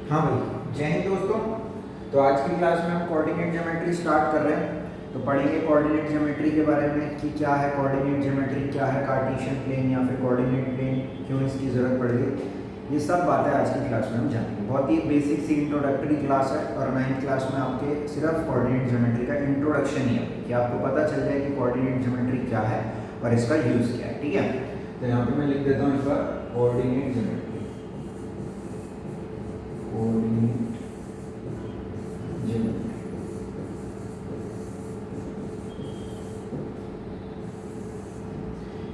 हाँ भाई, जय हिंद दोस्तों। तो आज की क्लास में हम कोऑर्डिनेट ज्योमेट्री स्टार्ट कर रहे हैं। तो पढ़ेंगे कोऑर्डिनेट ज्योमेट्री के बारे में कि क्या है कोऑर्डिनेट ज्योमेट्री, क्या है कार्टेशियन प्लेन या फिर कोऑर्डिनेट प्लेन, क्यों इसकी ज़रूरत पड़ गई। ये सब बातें आज की क्लास में हम जानेंगे। बहुत ही बेसिक सी इंट्रोडक्टरी क्लास है और 9th क्लास में आपके सिर्फ कोऑर्डिनेट ज्योमेट्री का इंट्रोडक्शन ही है कि आपको पता चल जाए कि कोऑर्डिनेट ज्योमेट्री क्या है और इसका यूज़ क्या है। ठीक है, तो यहाँ पे मैं लिख देता हूँ इस बार कोऑर्डिनेट ज्योमेट्री। कोऑर्डिनेट ज्योमेट्री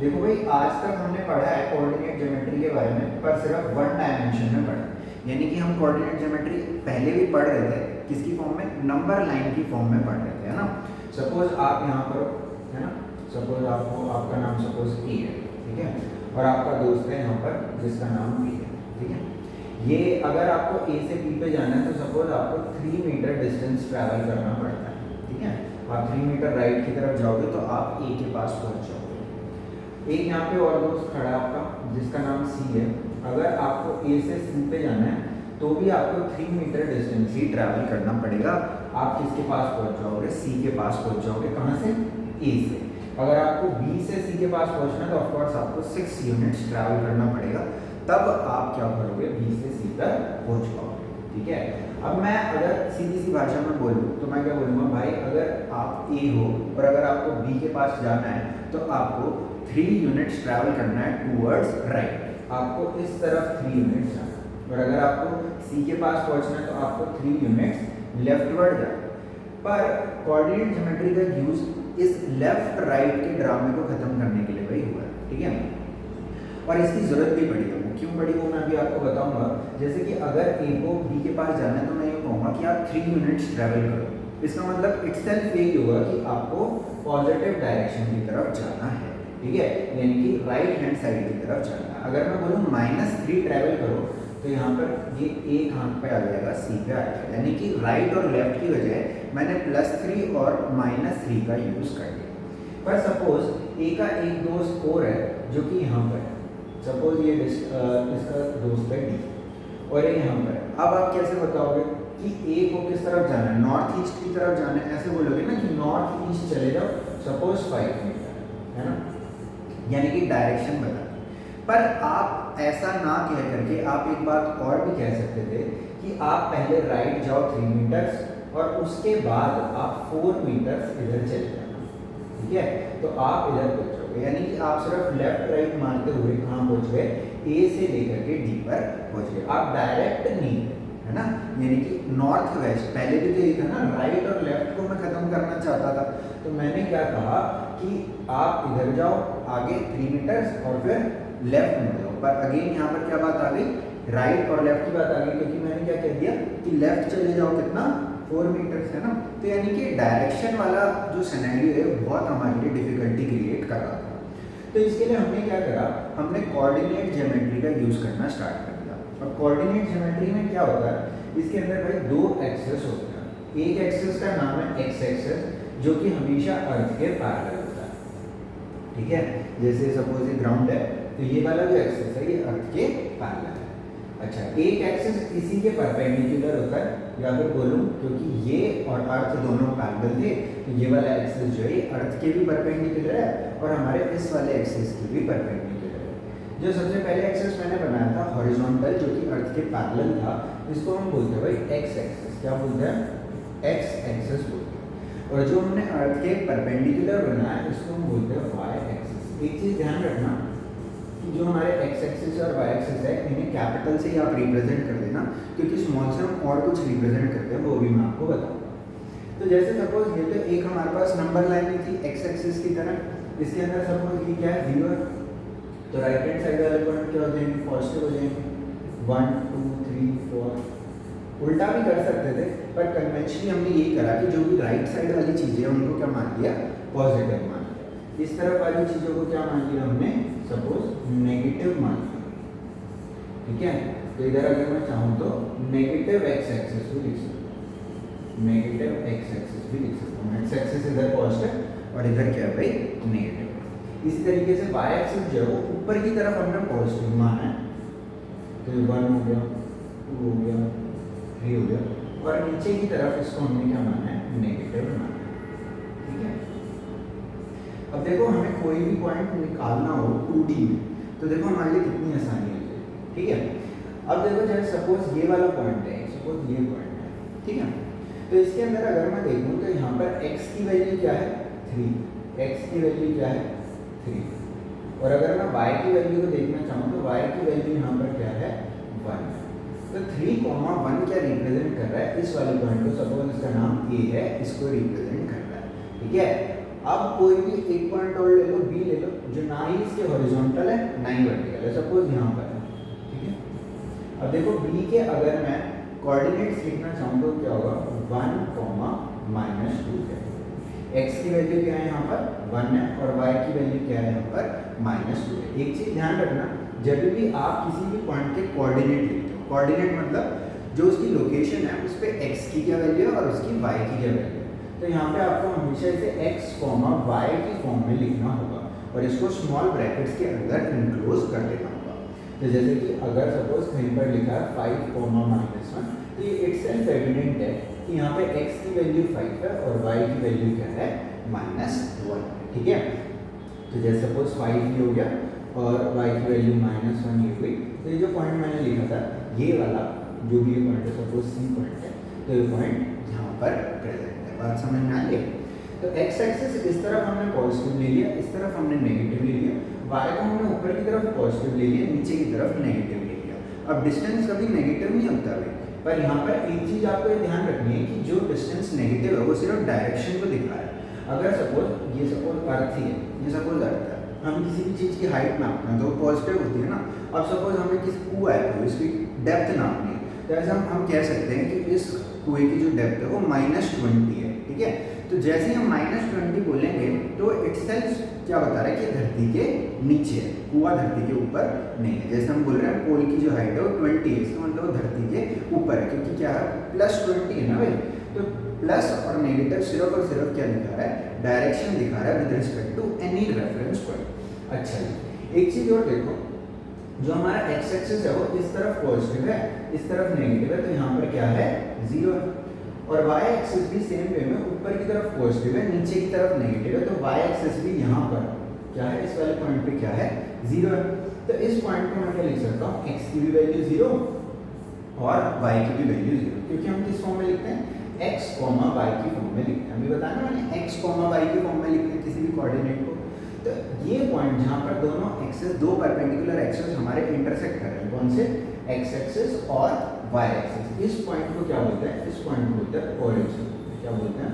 देखो भाई, आज तक हमने पढ़ा है कोऑर्डिनेट ज्योमेट्री के बारे में, पर सिर्फ वन डायमेंशन में पढ़ा। यानी कि हम कोऑर्डिनेट ज्योमेट्री पहले भी पढ़ रहे थे, किसकी फॉर्म में, नंबर लाइन की फॉर्म में पढ़ रहे थे, है ना। सपोज आप यहाँ पर है ना, सपोज आपको आपका नाम सपोज ए है, ठीक है, और आपका दोस्त है यहाँ पर जिसका नाम बी है, ठीक है। ये अगर आपको ए से बी पे जाना है तो सपोज आपको 3 मीटर डिस्टेंस ट्रैवल करना पड़ता है, ठीक है। आप 3 मीटर राइट की तरफ जाओगे तो आप ए के पास पहुँच जाओगे। एक यहाँ पे और दोस्त खड़ा है आपका जिसका नाम सी है। अगर आपको ए से सी पे जाना है तो भी आपको 3 मीटर डिस्टेंस ही ट्रैवल करना पड़ेगा। आप किसके पास पहुँच जाओगे, सी के पास पहुँच जाओगे। कहाँ से, ए से। अगर आपको बी से सी के पास पहुँचना है तो ऑफकोर्स आपको 6 यूनिट्स ट्रैवल करना पड़ेगा, तब आप क्या करोगे, बी से सी तक पहुँच पाओगे, ठीक है। अब मैं अगर सीधी सी भाषा में बोलूँ तो मैं क्या बोलूँगा, भाई अगर आप ए हो और अगर आपको बी के पास जाना है तो आपको 3 यूनिट्स ट्रैवल करना है टूवर्ड्स राइट। आपको इस तरफ 3 यूनिट्स जाना है, और अगर आपको सी के पास पहुंचना है तो आपको 3 यूनिट्स लेफ्टवर्ड जाना है। पर कोऑर्डिनेट ज्योमेट्री का यूज इस लेफ्ट राइट के ड्रामे को खत्म करने के लिए भाई हुआ है, ठीक है। और इसकी जरूरत भी पड़ी है, वो क्यों पड़ी वो मैं अभी आपको बताऊंगा। जैसे कि अगर ए को बी के पास जाना है तो मैं ये कहूँगा कि आप 3 यूनिट्स ट्रैवल करो। इसका मतलब इटसेल्फ यही होगा कि आपको पॉजिटिव डायरेक्शन की तरफ जाना है, ठीक है, यानी कि राइट हैंड साइड की तरफ जाना है। अगर मैं बोलूँ -3 ट्रैवल करो तो यहाँ पर ये एक हाथ पे आ जाएगा, सी पे आ जाएगा, यानी कि राइट और लेफ्ट की वजह मैंने +3 और -3 का यूज़ कर दिया। पर सपोज ए का एक दोस्त और है जो कि यहाँ पर है। सपोज ये इसका दोस्त है डी और ये यहाँ पर है। अब आप कैसे बताओगे कि ए को किस तरफ जाना है, नॉर्थ ईस्ट की तरफ जाना है। ऐसे बोलोगे ना कि नॉर्थ ईस्ट चले जाओ, सपोज 5 मीटर, है ना, यानी कि डायरेक्शन बता। पर आप ऐसा ना कह करके आप एक बात और भी कह सकते थे कि आप पहले राइट जाओ 3 मीटर्स और उसके बाद आप 4 मीटर्स इधर चले जाना, ठीक है। तो आप इधर पहुंचोगे, यानी कि आप सिर्फ लेफ्ट राइट मारते हुए कहाँ पहुंच गए, ए से लेकर के डी पर पहुंच गए। आप डायरेक्ट नहीं, है ना, यानी कि नॉर्थ वेस्ट। पहले भी तो यही था ना, राइट और लेफ्ट को मैं खत्म करना चाहता था, तो मैंने क्या कहा कि आप इधर जाओ आगे 3 मीटर्स और फिर लेफ्ट में जाओ। पर अगेन यहाँ पर क्या बात आ गई, राइट और लेफ्ट की बात आ गई, क्योंकि मैंने क्या कह दिया कि लेफ्ट चले जाओ कितना, 4 मीटर्स, है ना। तो यानी कि डायरेक्शन वाला जो सिनेरियो है बहुत हमारे लिए डिफिकल्टी क्रिएट कर रहा था। तो इसके लिए हमने क्या करा, हमने कोऑर्डिनेट ज्योमेट्री का यूज़ करना स्टार्ट कर दिया। और कोऑर्डिनेट ज्योमेट्री में क्या होता है, इसके अंदर भाई 2 एक्सेस होते हैं। एक एक्सेस का नाम है एक्स एक्सेस, जो कि हमेशा अर्थ के पैरेलल होता है, ठीक है। जैसे सपोज ये ग्राउंड है तो ये वाला जो एक्सेस है ये अर्थ के पैरेलल है। अच्छा, एक एक्सेस इसी के परपेंडिकुलर होता है, या फिर बोलूँ क्योंकि ये और अर्थ दोनों पैरेलल थे तो ये वाला एक्सेस जो है ये अर्थ के भी परपेंडिकुलर है और हमारे इस वाले एक्सेस की भी परपेंडिकुलर है। जो सबसे पहले एक्सेस मैंने बनाया था हॉरिजॉन्टल, जो कि अर्थ के पैरेलल था, इसको हम बोलते हैं भाई एक्स एक्सेस। क्या बोलते हैं, एक्स एक्सेस बोलते हैं। और जो हमने अर्थ के परपेंडिकुलर बनाया इसको हम बोलते हैं वाई एक्सिस। एक चीज़ ध्यान रखना कि जो हमारे एक्स एक्सिस और वाई एक्सिस है इन्हें कैपिटल से ही आप रिप्रेजेंट कर देना, क्योंकि स्मॉल से हम और कुछ रिप्रेजेंट करते हैं, वो भी मैं आपको बताऊंगा। तो जैसे सपोज ये तो एक हमारे पास नंबर लाइन थी एक्स एक्सिस की तरह, इसके अंदर सपोज ये क्या है, 0, तो राइट हैंड साइड वाले पॉइंट क्या हो जाएंगे, पॉजिटिव हो जाएंगे, 1 2 3 4। उल्टा भी कर सकते थे, पर कन्वेंशनली हमने यही करा कि जो भी राइट साइड वाली चीज़ें हैं उनको क्या मान लिया, पॉजिटिव मान लिया। इस तरफ वाली चीज़ों को क्या मान लिया हमने, सपोज नेगेटिव मान लिया, ठीक है। तो इधर अगर मैं चाहूँ तो नेगेटिव एक्स एक्सिस भी लिख सकता हूँ, नेगेटिव एक्स एक्सिस भी लिख सकता हूँ। एक्स एक्सिस इधर पॉजिटिव और इधर क्या है भाई, नेगेटिव। इसी तरीके से वाई एक्सिस जो है वो ऊपर की तरफ हमने पॉजिटिव माना है, तो 1 हो गया, 2 हो गया, और नीचे की तरफ इसको हमने क्या माना है, नेगेटिव माना है। ठीक है, अब देखो हमें कोई भी पॉइंट निकालना हो 2D में, तो देखो हमारे लिए कितनी आसानी है। ठीक है, अब देखो जैसे सपोज ये वाला पॉइंट है, सपोज ये पॉइंट है, ठीक है, तो इसके अंदर अगर मैं देखूं तो यहाँ पर x की वैल्यू क्या है 3, x की वैल्यू क्या है 3, और अगर मैं y की वैल्यू को देखना चाहूँ तो y की वैल्यू यहाँ पर क्या है 1। तो 3, 1 क्या रिप्रेजेंट कर रहा है, इस वाले पॉइंट को, सपोज इसका नाम a है, इसको रिप्रेजेंट कर रहा है। ठीक है, अब कोई भी एक पॉइंट और ले लो, b ले लो, जो ना ही इसके हॉरिजॉन्टल है ना ही वर्टिकल है, सपोज यहाँ पर है। ठीक है, अब देखो b के अगर मैं कोऑर्डिनेट्स लिखना चाहूँ तो क्या होगा 1, -2 है। x की वैल्यू क्या है यहाँ पर 1 है और y की वैल्यू क्या है यहाँ पर -2 है। एक चीज ध्यान रखना, जब भी आप किसी भी पॉइंट के कोऑर्डिनेट लिखते हो, कोऑर्डिनेट मतलब जो उसकी लोकेशन है उस पर x की क्या वैल्यू है और उसकी y की क्या वैल्यू है, तो यहाँ पे आपको हमेशा इसे x, y की फॉर्म में लिखना होगा और इसको स्मॉल ब्रैकेट्स के अंदर इनक्लोज कर देना होगा। तो जैसे कि अगर सपोज कहीं पर लिखा है 5, -1, तो ये इटसेल्फ एविडेंट है कि यहाँ पे x की वैल्यू 5 है और y की वैल्यू क्या है -1। ठीक है, तो जैसे सपोज 5 ये हो गया और y की वैल्यू -1 ये हुई, तो ये जो पॉइंट मैंने लिखा था ये वाला जो भी ये पॉइंट है, सपोज C पॉइंट है, तो ये पॉइंट यहाँ पर प्रेजेंट है। बात समझ में आ गई? तो x एक्सिस इस तरफ हमने पॉजिटिव ले लिया, इस तरफ हमने नेगेटिव ले लिया, y को हमने ऊपर की तरफ पॉजिटिव ले लिया, नीचे की तरफ नेगेटिव ले लिया। अब डिस्टेंस कभी नेगेटिव नहीं होता है, पर यहाँ पर एक चीज आपको ये ध्यान रखनी है कि जो डिस्टेंस नेगेटिव है वो सिर्फ डायरेक्शन को दिखा रहा है। अगर सपोज ये सपोज अर्थ ही है, ये सपोज अर्थ है, हम किसी भी चीज की हाइट नापते हैं तो पॉजिटिव होती है ना। अब सपोज हमें किसी कुआं है तो इसकी डेप्थ नापनी है, तो ऐसा हम कह सकते हैं कि इस कुएं की जो डेप्थ है वो -20 है। ठीक है, तो जैसे ही हम -20 बोलेंगे तो इटसेल्फ क्या बता रहा है कि धरती के नीचे है, कुआं धरती के ऊपर नहीं है। जैसे हम बोल रहे हैं पोल की जो हाइट है वो 20 है, इसका मतलब वो धरती के ऊपर है, क्योंकि क्या है +20 है ना भाई। तो प्लस और नेगेटिव सिर्फ और सिर्फ क्या दिखा रहा है, डायरेक्शन दिखा रहा है with respect to any reference point. अच्छा जी, एक चीज और देखो, जो हमारा x एक्सिस है वो इस तरफ पॉजिटिव है, इस तरफ नेगेटिव है, तो यहाँ पर क्या है 0 है। और y एक्सिस भी सेम वे में ऊपर की तरफ पॉजिटिव है, नीचे की तरफ नेगेटिव है, तो y एक्सिस भी यहाँ पर क्या है, इस वाले पॉइंट पे क्या है 0 है। तो इस पॉइंट को मैं क्या लिख सकता हूँ, x की भी वैल्यू 0 और y की भी वैल्यू 0, क्योंकि हम किस फॉर्म में लिखते हैं, x, y की फॉर्म में लिखते हैं। अभी बताया मैंने x, y की फॉर्म में लिखते हैं किसी भी कोऑर्डिनेट को। तो ये पॉइंट जहाँ पर दोनों एक्सिस, दो परपेंडिकुलर एक्सिस हमारे इंटरसेक्ट कर रहे हैं, कौन से, x एक्सिस और y एक्सिस, इस पॉइंट को क्या बोलते हैं, इस पॉइंट को बोलते हैं ओरिजिन। क्या बोलते हैं,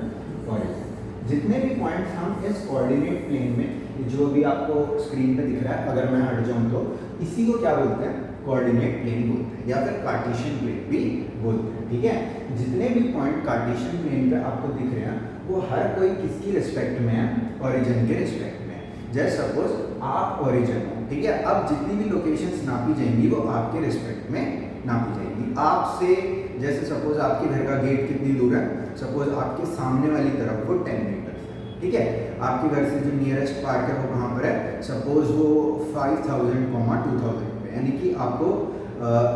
ओरिजिन। जितने भी पॉइंट्स हम इस कोऑर्डिनेट प्लेन में, जो भी आपको स्क्रीन पे दिख रहा है, अगर मैं हट जाऊँ तो इसी को क्या बोलते हैं, कोऑर्डिनेट प्लेन बोलते हैं, या फिर कार्टेशियन प्लेन भी बोलते हैं। ठीक है, जितने भी पॉइंट कार्टेशियन प्लेन पे आपको दिख रहे हैं वो हर कोई किसकी रिस्पेक्ट में है, ओरिजिन के रिस्पेक्ट में है। जैसे सपोज आप ओरिजिन हो, ठीक है, अब जितनी भी लोकेशंस नापी जाएंगी वो आपके रिस्पेक्ट में नापी जाएंगी। आपसे जैसे सपोज आपके घर का गेट कितनी दूर है, सपोज आपके सामने वाली तरफ वो 10 मीटर है। ठीक है, आपके घर से जो नियरेस्ट पार्क है वो कहाँ पर है, सपोज वो 5000, 2000 पे, यानी कि आपको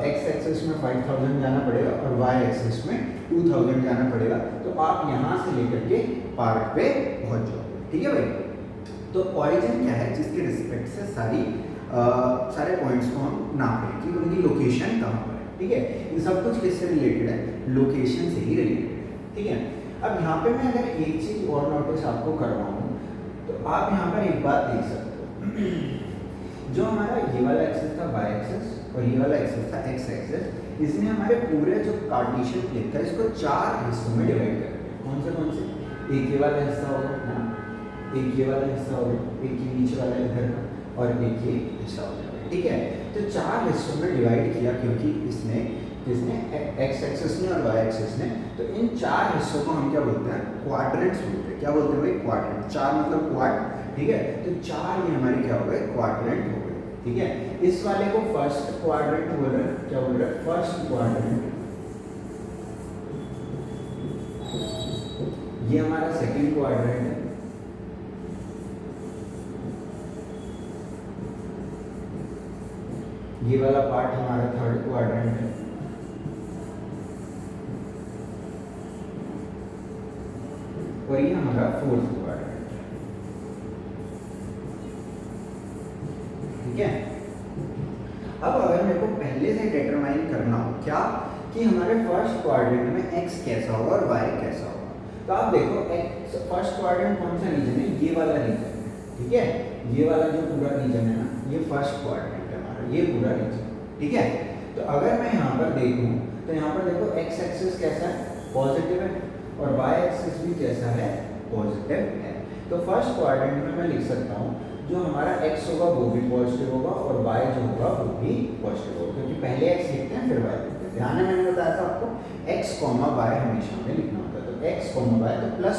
x एक्सिस में 5000 जाना पड़ेगा और y एक्सिस में 2000 जाना पड़ेगा, तो आप यहाँ से लेकर के पार्क पे पहुँच जाओगे। ठीक है भाई, तो ओरिजिन क्या है, जिसके रिस्पेक्ट से सारे पॉइंट्स को हम नाप रहे हैं कि उनकी लोकेशन कहाँ पर है। ठीक है, ये सब कुछ किससे रिलेटेड है, लोकेशन से ही रिलेटेड है। ठीक है, अब यहाँ पे मैं अगर एक चीज और नोटिस आपको करवाऊँ तो आप यहाँ पर एक बात देख सकते हो, जो हमारा ये वाला एक्सिस था y एक्सिस और ये वाला एक्सिस था x एक्सिस, इसने हमारे पूरे जो कार्टेशियन प्लेन था इसको 4 हिस्सों में डिवाइड कर दिया। कौन से, एक ये वाला हिस्सा होगा ना, एक ये वाला हिस्सा होगा, एक ये नीचे वाला इधर का, और एक ये हिस्सा हो जाएगा। ठीक है, तो 4 हिस्सों में डिवाइड किया, क्योंकि इसने x एक्सिस ने और y एक्सिस ने, तो इन 4 हिस्सों को हम क्या बोलते हैं, क्वाड्रेंट्स बोलते हैं। क्या बोलते हैं भाई, क्वाड्रेंट। 4 मतलब क्वाड। ठीक है, तो 4 ये हमारे क्या हो गए, क्वाड्रेंट हो गए। ठीक है, इस वाले को फर्स्ट क्वाड्रेंट बोल रहे हैं, क्या बोल रहे हैं, फर्स्ट क्वाड्रेंट। ये हमारा सेकंड क्वाड्रेंट है, ये वाला पार्ट हमारा थर्ड क्वाड्रेंट है, और ये हमारा फोर्थ क्वाड्रेंट है, ठीक है। अब अगर मेरे को पहले से डिटरमाइन करना हो क्या कि हमारे फर्स्ट क्वाड्रेंट में x कैसा होगा और y कैसा होगा, तो आप देखो x फर्स्ट क्वाड्रेंट कौन सा रीजन है, ये वाला रीजन है, ठीक है। ये वाला जो पूरा रीजन है ना, ये फर्स्ट क्वाड्रेंट है हमारा, ये पूरा रीजन, ठीक है। तो अगर मैं यहाँ पर देखूँ तो यहाँ पर देखो x एक्सिस कैसा है, पॉजिटिव है, और y एक्सिस भी कैसा है, पॉजिटिव है। तो फर्स्ट क्वाड्रेंट में मैं लिख सकता हूँ जो हमारा x होगा वो भी पॉजिटिव होगा और y जो होगा वो भी पॉजिटिव होगा, क्योंकि पहले x लिखते हैं फिर y लिखते हैं। ध्यान है मैंने बताया था आपको x, y हमेशा में लिखना होता है, तो x, y तो प्लस,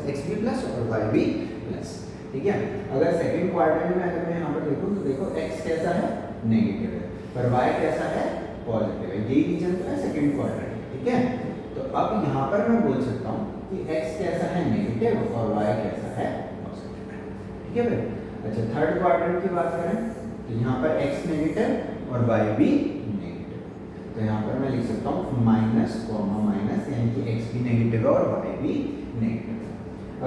x भी प्लस और y भी प्लस, ठीक है। अगर सेकंड क्वाड्रेंट में अगर मैं यहाँ पर देखूँ तो देखो x कैसा है, नेगेटिव है, पर y कैसा है, पॉजिटिव है। यही रीजन तो है सेकंड क्वाड्रेंट, ठीक है। तो अब यहाँ पर मैं बोल सकता हूँ कि x कैसा है, नेगेटिव, और y कैसा है, पॉजिटिव है, ठीक है भाई। अच्छा, थर्ड क्वाड्रेंट की बात करें तो यहाँ पर x नेगेटिव और y भी नेगेटिव, तो यहाँ पर मैं लिख सकता हूँ माइनस, यानी कि x भी नेगेटिव है और y भी नेगेटिव है।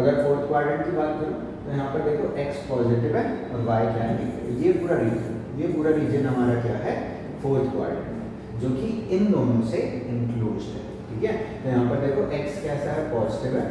अगर फोर्थ क्वाड्रेंट की बात करूँ तो यहाँ पर देखो x पॉजिटिव है और y क्या है, नेगेटिव। ये पूरा रीजन हमारा क्या है, फोर्थ क्वाड्रेंट, जो कि इन दोनों से इंक्लोज्ड है, ठीक है। तो यहाँ पर देखो x कैसा है, पॉजिटिव है,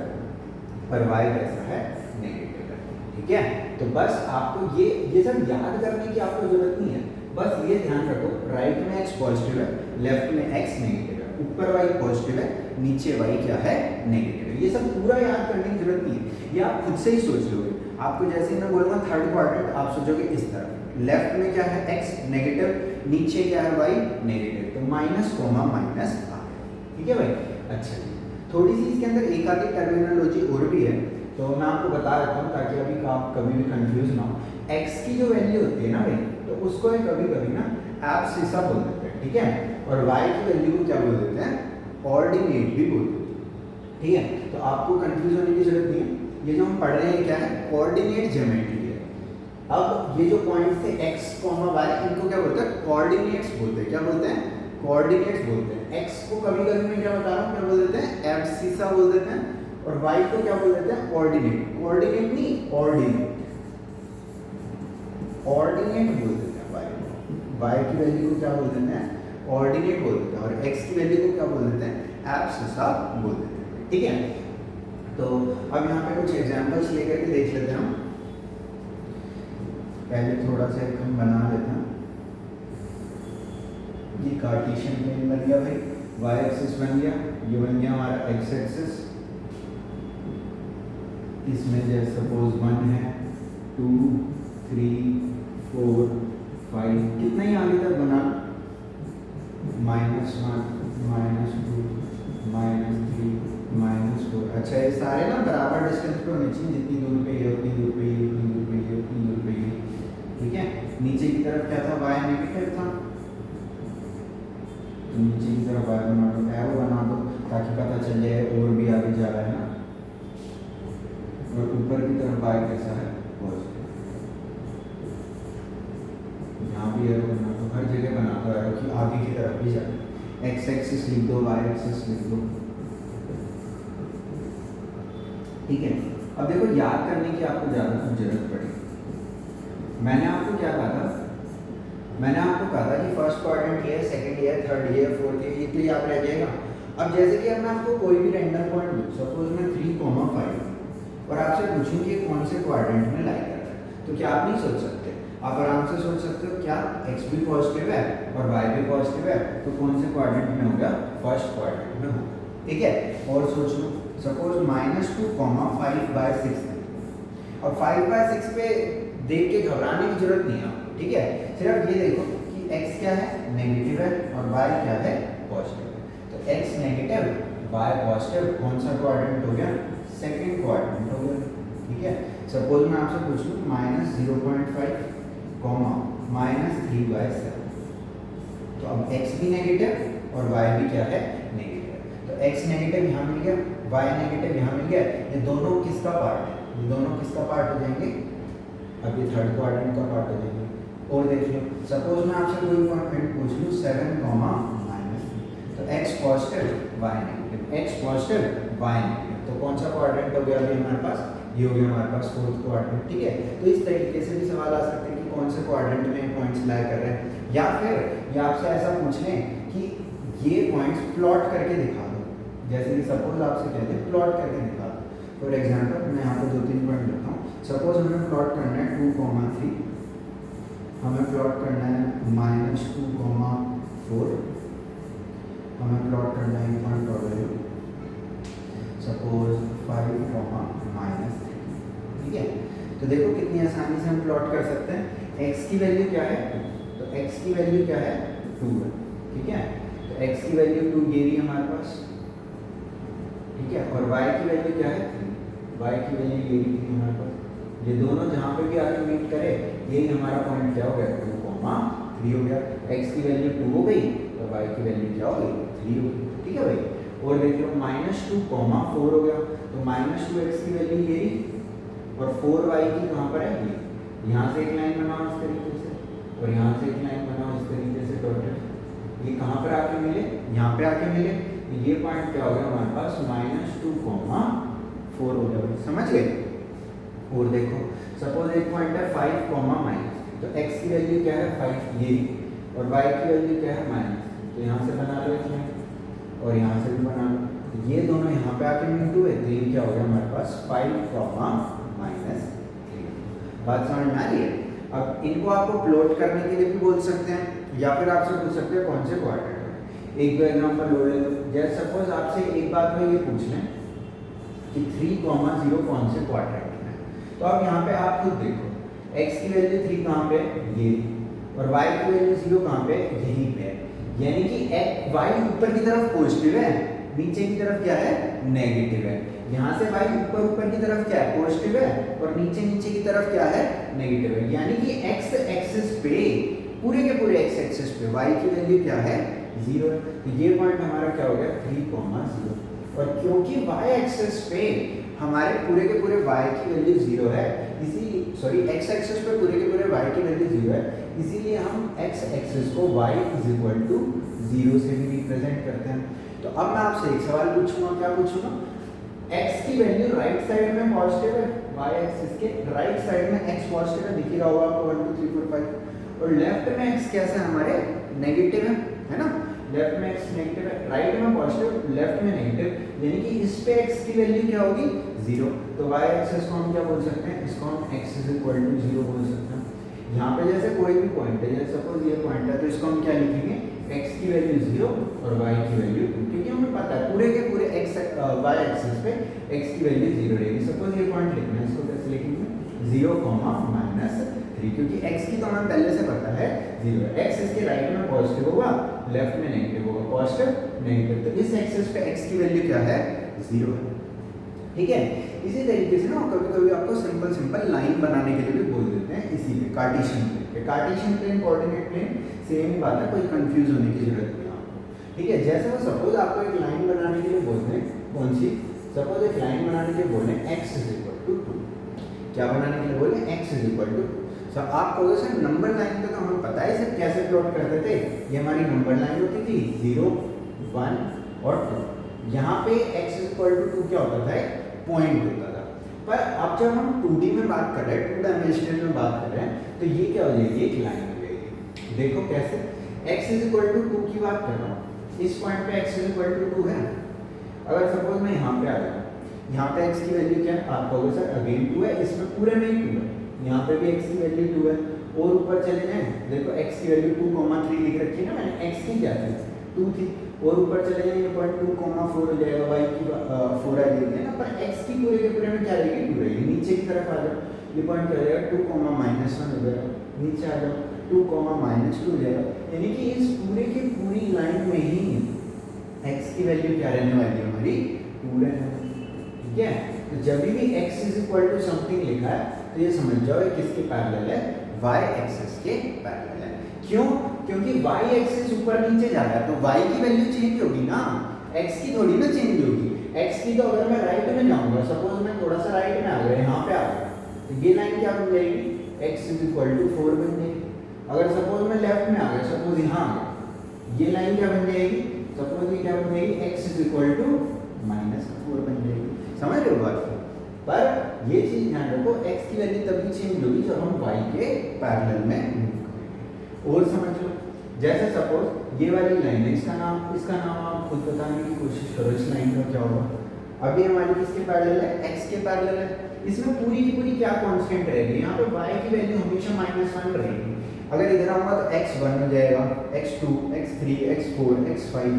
और y कैसा है, नेगेटिव है, ठीक है। तो बस आपको ये सब याद करने की आपको जरूरत नहीं है, बस ये ध्यान रखो राइट में x पॉजिटिव है, लेफ्ट में x नेगेटिव है, ऊपर y पॉजिटिव है, नीचे y क्या है, नेगेटिव है। ये सब पूरा याद करने की जरूरत नहीं है, ये आप खुद से ही सोच लोगे। आपको जैसे ही मैं बोलूँगा थर्ड क्वाड्रेंट, आप सोचोगे इस तरफ, लेफ्ट में क्या है, x नेगेटिव, नीचे क्या है, y नेगेटिव, तो माइनस कोमा माइनस आ गया, ठीक है भाई। अच्छा, थोड़ी सी इसके अंदर एक आधी टर्मिनोलॉजी और भी है, तो मैं आपको बता देता हूँ ताकि अभी आप कभी भी कंफ्यूज ना हो। x की जो वैल्यू होती है ना भाई, तो उसको कभी कभी ना एब्सिसा बोल देते हैं, ठीक है। और y की वैल्यू को क्या बोल देते हैं, ऑर्डिनेट भी बोल देते हैं, ठीक है। तो आपको कंफ्यूज होने की जरूरत नहीं है, ये जो हम पढ़ रहे हैं क्या है, कोऑर्डिनेट ज्योमेट्री है। अब ये जो पॉइंट थे x, y, इनको क्या बोलते हैं, कोऑर्डिनेट्स बोलते हैं। क्या बोलते हैं, कोऑर्डिनेट्स बोलते हैं। x को कभी कभी मैं क्या बता रहा हूँ, क्या बोल देते हैं, एब्सिसा बोल देते हैं, और y को क्या बोल देते हैं, ऑर्डिनेट। कोऑर्डिनेट नहीं, ऑर्डिनेट, ऑर्डिनेट बोल देते हैं y को। y की वैल्यू को क्या बोल देते हैं, ऑर्डिनेट बोल देते हैं, और x की वैल्यू को क्या बोल देते हैं, एब्सिसा बोल देते हैं, ठीक है। तो अब यहाँ पे कुछ एग्जांपल्स लेकर के देख लेते हैं हम। पहले थोड़ा सा एक हम बना लेते हैं। ये कार्टेशियन प्लेन बन गया भाई, y एक्सिस बन गया, ये बन गया हमारा x एक्सिस। इसमें जैसे सपोज 1 है, 2, 3, 4, 5, कितना ही आगे तक बना, -1, -2, -3, -4। अच्छा, ये सारे ना बराबर डिस्टेंस पे होने चाहिए, जितनी दूर पे ये, उतनी दूर पे ये, उतनी दूर पे ये, उतनी दूर पे ये, ठीक है। नीचे की तरफ क्या था, y नेगेटिव था, तो नीचे की तरफ y बना दो, एरो बना दो ताकि पता चल जाए और भी आगे जा रहा है ना। और ऊपर की तरफ y कैसा है, पॉजिटिव। यहाँ भी एरो बना दो, हर जगह बना दो एरो कि आगे की तरफ भी जाए। x एक्सिस लिख दो, y एक्सिस लिख दो, ठीक है। अब देखो याद करने की आपको ज़्यादा कुछ जरूरत पड़ेगी। मैंने आपको क्या कहा था, मैंने आपको कहा था कि फर्स्ट क्वाड्रेंट ये है, सेकंड ये है, थर्ड ये है, फोर्थ ये तो याद रह जाएगा। अब जैसे कि अब मैं आपको कोई भी रैंडम पॉइंट दूँ, सपोज मैं 3,5 और आपसे पूछूं कि कौन से क्वाड्रेंट में लाई कर रहा है, तो क्या आप नहीं सोच सकते, आप आराम से सोच सकते हो क्या x भी पॉजिटिव है और y भी पॉजिटिव है, तो कौन से क्वाड्रेंट में होगा, फर्स्ट क्वाड्रेंट में होगा, ठीक है। और सोच लो सपोज -2, 5/6 और 5/6 पे देख के घबराने की जरूरत नहीं है आपको, ठीक है। सिर्फ ये देखो कि x क्या है, नेगेटिव है, और y क्या है, पॉजिटिव है। तो x नेगेटिव, y पॉजिटिव, कौन सा क्वाड्रेंट हो गया, सेकंड क्वाड्रेंट हो गया, ठीक है। सपोज मैं आपसे पूछ लूँ -0.5, -3/7, तो अब x भी नेगेटिव और y भी क्या है, नेगेटिव। तो x नेगेटिव यहाँ मिल गया, y नेगेटिव यहाँ मिल गया, ये दोनों किसका पार्ट है, ये दोनों किसका पार्ट हो जाएंगे, अब ये थर्ड क्वाड्रेंट का पार्ट हो जाएंगे। और देख लो सपोज मैं आपसे कोई पॉइंट पूछ लूँ 7, -3, तो x positive y negative, x positive y negative. तो कौन सा क्वाड्रेंट हो गया अभी हमारे पास, ये हो गया हमारे पास फोर्थ क्वाड्रेंट, ठीक है। तो इस तरीके से भी सवाल आ सकते हैं कि कौन से क्वाड्रेंट में पॉइंट्स लाई कर रहे हैं, या फिर ये आपसे ऐसा पूछ लें कि ये पॉइंट्स प्लॉट करके दिखा दो, जैसे कि सपोज आपसे कहते हैं प्लॉट करके दिखा दो। फॉर एग्जांपल मैं यहाँ पे 2-3 पॉइंट लिखता हूँ। सपोज हमें प्लॉट करना है 2,3, हमें प्लॉट करना है -2,4, हमें प्लॉट करना है पॉइंट और वैल्यू सपोज 5,-3, ठीक है। तो देखो कितनी आसानी से हम प्लॉट कर सकते हैं। x की वैल्यू क्या है, तो x की वैल्यू क्या है 2 है, ठीक है। तो x की वैल्यू 2 ये रही हमारे पास, ठीक है। और y की वैल्यू क्या है 3, y की वैल्यू ये रही हमारे पास। ये दोनों जहाँ पे भी आके मीट करे यही हमारा पॉइंट क्या हो गया 2,3 हो गया। x की वैल्यू 2 हो गई और y की वैल्यू क्या हो गई 3 हो गई, ठीक है भाई। और देख लो -2,4 हो गया, तो -2x की वैल्यू ये रही और 4y की कहाँ पर है ये, यहाँ से एक लाइन बनाओ इस तरीके से और यहाँ से एक लाइन बनाओ इस तरीके से डॉटेड। ये कहाँ पर आके मिले, यहाँ पे आके मिले। तो ये पॉइंट क्या हो गया हमारे पास -2,4 हो गया, समझ गए। और देखो सपोज एक पॉइंट है 5, तो x की वैल्यू क्या है 5 ये, और y की वैल्यू क्या है -, तो यहाँ से बना लो इसमें और यहाँ से भी बना लो। ये दोनों यहाँ पे आके मिल हुए, तो ये क्या हो गया हमारे पास 5, -3। बात समझ में आ रही है। अब इनको आपको प्लॉट करने के लिए भी बोल सकते हैं, या फिर आपसे पूछ सकते हैं कौन से क्वाड्रेंट है। एक दो एग्जांपल लो ले लो। जैसे सपोज आपसे एक बात में ये पूछ लें कि 3,0 कौन से क्वाड्रेंट में, तो अब यहाँ पे आप खुद देखो x की वैल्यू 3 कहाँ पे ये, और y की वैल्यू 0 कहाँ पे यहीं पे है। यानी कि y ऊपर की तरफ पॉजिटिव है, नीचे की तरफ क्या है नेगेटिव है। यहाँ से y ऊपर की तरफ क्या है पॉजिटिव है और नीचे की तरफ क्या है नेगेटिव है। यानी कि x एक्सिस पे पूरे के पूरे x एक्सिस पे y की वैल्यू क्या है 0 है। तो ये पॉइंट हमारा क्या हो गया 3,0। और क्योंकि y एक्सिस पे हमारे पूरे के पूरे y की वैल्यू 0 है, इसी सॉरी x एक्सिस पे पूरे के पूरे y की वैल्यू 0 है, इसीलिए हम x एक्सिस को y 0 से भी रिप्रेजेंट करते हैं। तो अब मैं आपसे एक सवाल पूछूंगा, क्या पूछूंगा, x की वैल्यू राइट साइड में पॉजिटिव है, y एक्सिस के राइट साइड में x पॉजिटिव है, दिख रहा होगा आपको 1 2 3 4 5, और लेफ्ट में x कैसा है हमारे नेगेटिव है ना। लेफ्ट में x नेगेटिव है, राइट में पॉजिटिव, लेफ्ट में नेगेटिव, यानी कि इस पे x की वैल्यू क्या होगी 0। तो y एक्सिस को हम क्या बोल सकते हैं, इसको हम x 0 बोल सकते हैं। यहाँ पे जैसे कोई भी पॉइंट है, जैसे सपोज ये पॉइंट है, तो इसको हम क्या लिखेंगे x की वैल्यू 0 और y की वैल्यू 2, क्योंकि हमें पता है पूरे के पूरे y एक्सिस पे x की वैल्यू 0 रहेगी। सपोज ये पॉइंट लिखना है, इसको कैसे लिखेंगे 0, -3, क्योंकि x की तो हमें पहले से पता है 0 है। x इसके राइट में पॉजिटिव होगा, लेफ्ट में नेगेटिव होगा, पॉजिटिव नेगेटिव, तो इस एक्सिस पे x की वैल्यू क्या है 0 है, ठीक है। इसी तरीके से ना कभी-कभी आपको सिंपल लाइन बनाने के लिए भी बोल देते हैं, इसी पे Cartesian plane. Cartesian plane coordinate plane same ही बात है, कोई कंफ्यूज होने की जरूरत नहीं है आपको, ठीक है। जैसे वो सपोज आपको एक लाइन बनाने के लिए बोलते हैं, कौन सी, सपोज एक लाइन बनाने के लिए बोले x 2, क्या बनाने के लिए बोले x 2। सर आप कहोगे सर नंबर लाइन तो हमें पता है सर कैसे प्लॉट करते थे, ये हमारी नंबर लाइन होती थी 0 1 और 2। यहाँ पे x 2 क्या होता था, पॉइंट होता था। पर अब जब हम 2D में बात कर रहे हैं, 2 डायमेंशनल में बात कर रहे हैं, तो ये क्या हो जाएगी, एक लाइन हो जाएगी। देखो कैसे, x 2 की बात कर रहा हूँ, इस पॉइंट पे x 2 है। अगर सपोज मैं यहाँ पे आ जाऊँ, यहाँ पे x की वैल्यू क्या है, आप कहोगे सर अगेन 2 है, इसमें पूरे में 2 है, यहाँ पे भी x की वैल्यू 2 है। और ऊपर चले जाएं, देखो x की वैल्यू 2,3 लिख रखी है ना मैंने, x की क्या थी 2 थी, और ऊपर चले जाएं ये पॉइंट 2,4 हो जाएगा, y की 4 आ जाएगी ना, पर x की पूरे के पूरे में क्या रहेगी 2 रहेगी। नीचे की तरफ आ जाओ, ये पॉइंट क्या हो जाएगा 2,-1 हो जाएगा, नीचे आ जाओ 2,-2 हो जाएगा। यानी कि इस पूरे की पूरी लाइन में ही x की वैल्यू क्या रहने वाली है हमारी 2 रहने वाली, ठीक है। तो जब भी x समथिंग लिखा है तो ये समझ जाओ ये किसके पैरेलल है, y एक्सिस के पैरेलल है। क्यों, क्योंकि y एक्सिस ऊपर नीचे जा रहा है, तो y की वैल्यू चेंज होगी ना, x की थोड़ी ना चेंज होगी। x की तो अगर मैं राइट में जाऊंगा, सपोज मैं थोड़ा सा राइट में आ गया, यहाँ पे आ गया, तो ये लाइन क्या बन जाएगी x 4 बन जाएगी। अगर सपोज मैं लेफ्ट में आ गया, सपोज यहाँ आ गया, ये लाइन क्या बन जाएगी, सपोज ये क्या बन जाएगी x -4 बन जाएगी। समझ रहे हो बात को? पर ये चीज़ ध्यान रखो, x की वैल्यू तभी चेंज होगी जब हम y के पैरेलल में मूव करेंगे। और समझ लो, जैसे सपोज ये वाली लाइन है, इसका नाम आप खुद बताने की कोशिश करो, इस लाइन का क्या होगा। अभी हमारी किसके पैरेलल है? x के पैरेलल है। इसमें पूरी की पूरी क्या कांस्टेंट रहेगी? यहाँ पे y की वैल्यू हमेशा -1 रहेगी। अगर इधर आऊँगा तो x 1 हो जाएगा, x 2, x 3, x 4, x 5,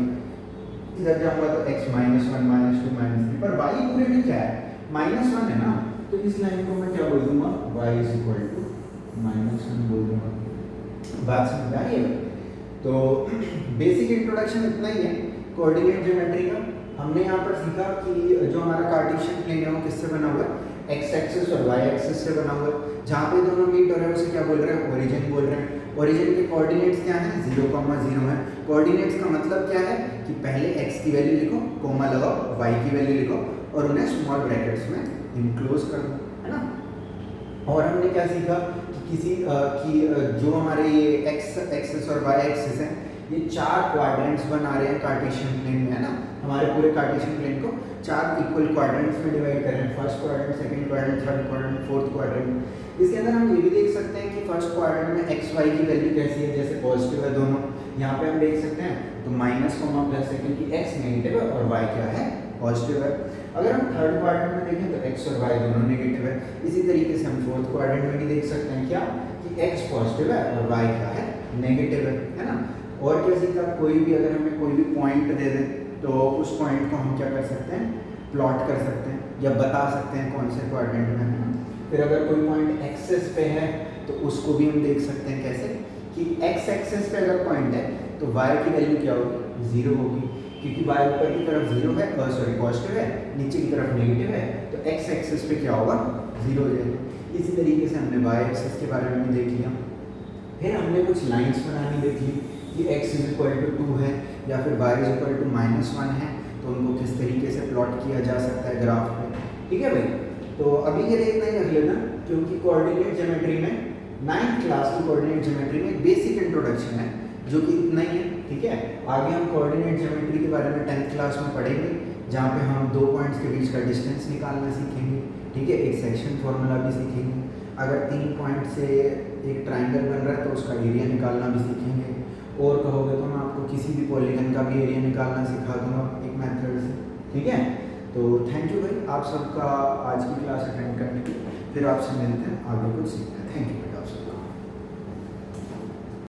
इधर जाऊँगा तो x -1, -2, -3, पर y पूरे में क्या है? -1 है ना, तो इस लाइन को मैं क्या बोल दूंगा? y -1 बोल दूंगा। बात समझ आ रही है? तो बेसिक इंट्रोडक्शन इतना ही है कोऑर्डिनेट ज्योमेट्री का। हमने यहाँ पर सीखा कि जो हमारा कार्टेशियन प्लेन है वो किससे बना हुआ है? एक्स एक्सिस और वाई एक्सिस से बना हुआ है। जहाँ पे दोनों मीट हो रहे हैं उसे क्या बोल रहे हैं? ओरिजिन बोल रहे हैं। ओरिजिन के कोऑर्डिनेट्स क्या हैं? 0,0 है। कोऑर्डिनेट्स का मतलब क्या है कि पहले x की वैल्यू लिखो, कोमा लगाओ, y की वैल्यू लिखो और उन्हें स्मॉल ब्रैकेट्स में इनक्लोज कर दो, है ना। और हमने क्या सीखा कि जो हमारे ये x एक्सिस और y एक्सिस है, ये 4 क्वाड्रेंट्स बना रहे हैं कार्टेशियन प्लेन में, है ना। हमारे पूरे कार्टेशियन प्लेन को 4 इक्वल क्वाड्रेंट्स में डिवाइड कर रहे हैं। First quadrant, second quadrant, third quadrant, fourth quadrant. इसके अंदर हम ये भी देख सकते हैं कि फर्स्ट क्वाड्रेंट में x y की वैल्यू कैसी है, जैसे पॉजिटिव है दोनों, यहाँ पे हम देख सकते हैं तो माइनस कोमा प्लस है क्योंकि x नेगेटिव है और y क्या है? पॉजिटिव है। अगर हम थर्ड क्वाड्रेंट में देखें तो x और y दोनों नेगेटिव है। इसी तरीके से हम फोर्थ क्वाड्रेंट में भी देख सकते हैं क्या कि x पॉजिटिव है और y क्या है? नेगेटिव है ना। और क्या सीखा? कोई भी अगर हमें कोई भी पॉइंट दे दे तो उस पॉइंट को हम क्या कर सकते हैं? प्लॉट कर सकते हैं या बता सकते हैं कौन से क्वाड्रेंट में है। फिर अगर कोई पॉइंट एक्सेस पे है तो उसको भी हम देख सकते हैं कैसे कि x एक्सेस पे अगर पॉइंट है तो y की वैल्यू क्या होगी? 0 होगी, क्योंकि y ऊपर की तरफ 0 है, पॉजिटिव है, नीचे की तरफ नेगेटिव है, तो x एक्सेस पे क्या होगा? 0 हो जाएगा। इसी तरीके से हमने y एक्सेस के बारे में भी देख लिया। फिर हमने कुछ लाइंस बनानी देख ली कि x = 2 है या फिर y = -1 है, तो उनको किस तरीके से प्लॉट किया जा सकता है ग्राफ पे। ठीक है भाई, तो अभी के लिए इतना ही रख लेना, क्योंकि कोऑर्डिनेट ज्योमेट्री में 9th क्लास की कोऑर्डिनेट ज्योमेट्री में बेसिक इंट्रोडक्शन है जो कि इतना ही है। ठीक है, आगे हम कोऑर्डिनेट ज्योमेट्री के बारे में 10th क्लास में पढ़ेंगे, जहाँ पे हम 2 पॉइंट्स के बीच का डिस्टेंस निकालना सीखेंगे। ठीक है, एक सेक्शन फॉर्मूला भी सीखेंगे। अगर 3 पॉइंट से एक ट्राइंगल बन रहा है तो उसका एरिया निकालना भी सीखेंगे। और कहोगे तो मैं आपको किसी भी पॉलीगन का भी एरिया निकालना सिखा दूंगा एक मेथड से। ठीक है, तो थैंक यू भाई आप सबका आज की क्लास अटेंड करने की। फिर आपसे मिलते हैं, आगे कुछ सीखते हैं। Thank you.